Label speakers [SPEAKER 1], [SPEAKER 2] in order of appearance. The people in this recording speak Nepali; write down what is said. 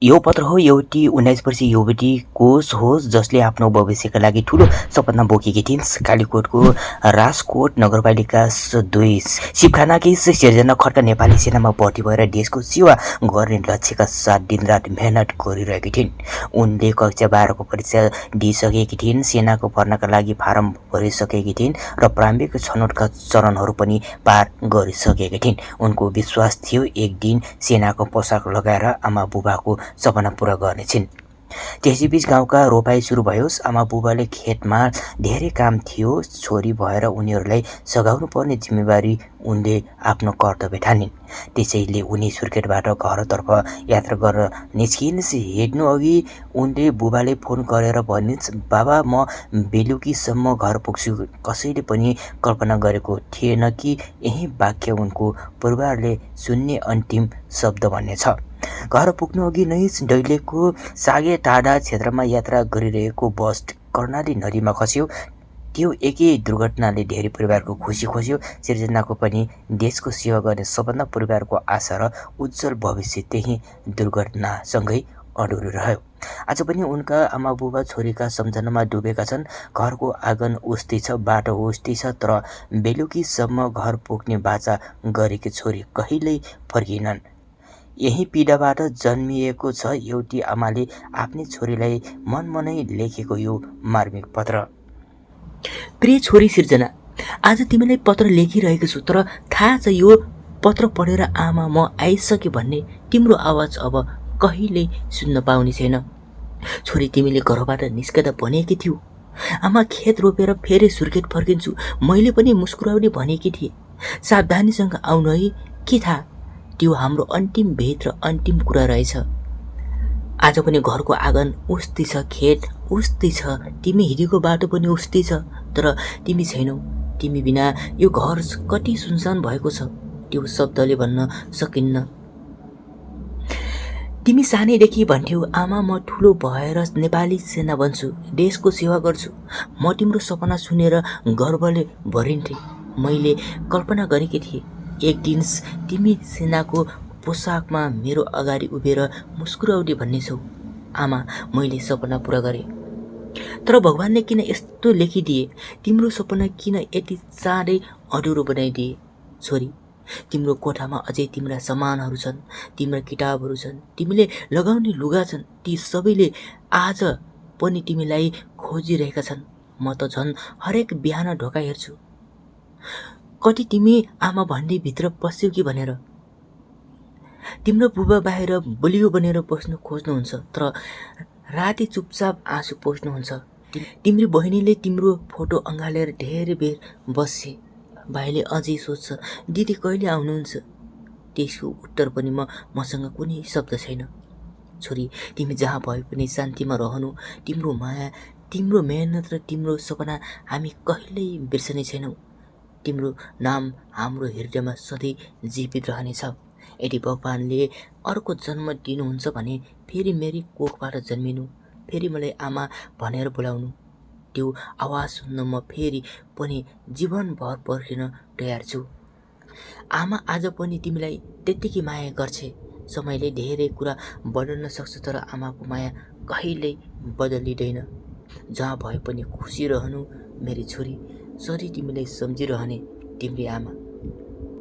[SPEAKER 1] यो पत्र हो एउटी 19 वर्षीय युवतीको होस् जसले आफ्नो भविष्यका लागि ठूलो सपना बोकेकी थिइन्। कालीकोटको राजकोट नगरपालिका 2 सिपखानाकी सिर्जना खड्का नेपाली सेनामा भर्ती भएर देशको सेवा गर्ने लक्ष्यका साथ दिनरात मेहनत गरिरहेकी थिइन्। उनले कक्षा 12को परीक्षा दिइसकेकी थिइन्, सेनाको भर्नाका लागि फारम भरिसकेकी थिइन् र प्रारम्भिक छनौटका चरणहरू पनि पार गरिसकेकी थिइन्। उनको विश्वास थियो एक दिन सेनाको पोसाक लगाएर आमा बुबाको सपना पूरा गर्नेछिन्। त्यसैबीच गाउँका रोपाई सुरु भयो। आमा बुबाले खेतमा धेरै काम थियो, छोरी भएर उनीहरूलाई सघाउनु पर्ने जिम्मेवारी उनले आफ्नो कर्तव्य ठानिन्। त्यसैले उनी सुर्खेतबाट घरतर्फ यात्रा गर्न निस्किन्। हिँड्नु अघि उनले बुबाले फोन गरेर भनिन्, बाबा म बेलुकीसम्म घर पुग्छु। कसैले पनि कल्पना गरेको थिएन कि यही वाक्य उनको परिवारले सुन्ने अन्तिम शब्द बन्नेछ। घर पुग्नु अघि नै दैलेखको सागे टाढा क्षेत्रमा यात्रा गरिरहेको बस कर्णाली नदीमा खस्यो। त्यो एकै दुर्घटनाले धेरै परिवारको खुसी खोज्यो। सिर्जनाको पनि देशको सेवा गर्ने सपना, परिवारको आशा र उज्जवल भविष्य त्यही दुर्घटनासँगै अधुरो रह्यो। आज पनि उनका आमा बुबा छोरीका सम्झनामा डुबेका छन्। घरको आँगन उस्तै छ, बाटो उस्तै छ, तर बेलुकीसम्म घर पुग्ने बाचा गरेकी छोरी कहिल्यै फर्किनन्। यही पीडाबाट जन्मिएको छ एउटी आमाले आफ्नै छोरीलाई मनमनै लेखेको यो मार्मिक पत्र।
[SPEAKER 2] प्रिय छोरी सिर्जना, आज तिमीलाई पत्र लेखिरहेको छु, तर थाहा छ यो पत्र पढेर आमा म आइसके भन्ने तिम्रो आवाज अब कहिल्यै सुन्न पाउने छैन। छोरी, तिमीले घरबाट निस्कदा भनेकी थियौ, आमा खेत रोपेर फेरि सुर्खेत फर्किन्छु। मैले पनि मुस्कुराउने भनेकी थिएँ, सावधानीसँग आउनु है। के थाहा त्यो हाम्रो अन्तिम भेट र अन्तिम कुरा रहेछ। आज पनि घरको आँगन उस्तै छ, खेत उस्तै छ, तिमी हिँडेको बाटो पनि उस्तै छ, तर तिमी छैनौ। तिमी बिना यो घर कति सुनसान भएको छ, त्यो शब्दले भन्न सकिन्न। तिमी सानैदेखि भन्थ्यौ, आमा म ठुलो भएर नेपाली सेना बन्छु, देशको सेवा गर्छु। म तिम्रो सपना सुनेर गर्वले भरिन्थे। मैले कल्पना गरेकी थिएँ एक दिन तिमी सेनाको पोसाकमा मेरो अगाडि उभिएर मुस्कुराउने भन्ने छौ। आमा, मैले सपना पूरा गरेँ, तर भगवानले किन यस्तो लेखिदिए? तिम्रो सपना किन यति चाँडै अधुरो बनाइदिए? छोरी, तिम्रो कोठामा अझै तिम्रा सामानहरू छन्, तिम्रा किताबहरू छन्, तिमीले लगाउने लुगा छन्। ती सबैले आज पनि तिमीलाई खोजिरहेका छन्। म त झन् हरेक बिहान ढोका हेर्छु, कति तिमी आमा भन्दै भित्र पस्यौ कि भनेर। तिम्रो बुबा बाहिर बलियो बनेर बस्नु खोज्नुहुन्छ, तर राति चुपचाप आँसु पोस्नुहुन्छ। तिम्रो बहिनीले तिम्रो फोटो अँगालेर धेरै बेर बस्छे। भाइले अझै सोध्छ, दिदी कहिले आउनुहुन्छ? त्यसको उत्तर पनि मसँग कुनै शब्द छैन। छोरी, तिमी जहाँ भए पनि शान्तिमा रहनु। तिम्रो माया, तिम्रो मेहनत र तिम्रो सपना हामी कहिल्यै बिर्सने छैनौँ। तिम्रो नाम हाम्रो हृदयमा सधैँ जीवित रहनेछ। यदि भगवानले अर्को जन्म दिनुहुन्छ भने फेरि मेरी कोखबाट जन्मिनु, फेरि मलाई आमा भनेर बोलाउनु। त्यो आवाज सुन्न म फेरि पनि जीवनभर पर्खिन तयार छु। आमा आज पनि तिमीलाई त्यत्तिकै माया गर्छे। समयले धेरै कुरा बदल्न सक्छ, तर आमाको माया कहिल्यै बदलिँदैन। जहाँ भए पनि खुसी रहनु मेरी छोरी। सधैँ तिमीलाई सम्झिरहने तिम्री आमा।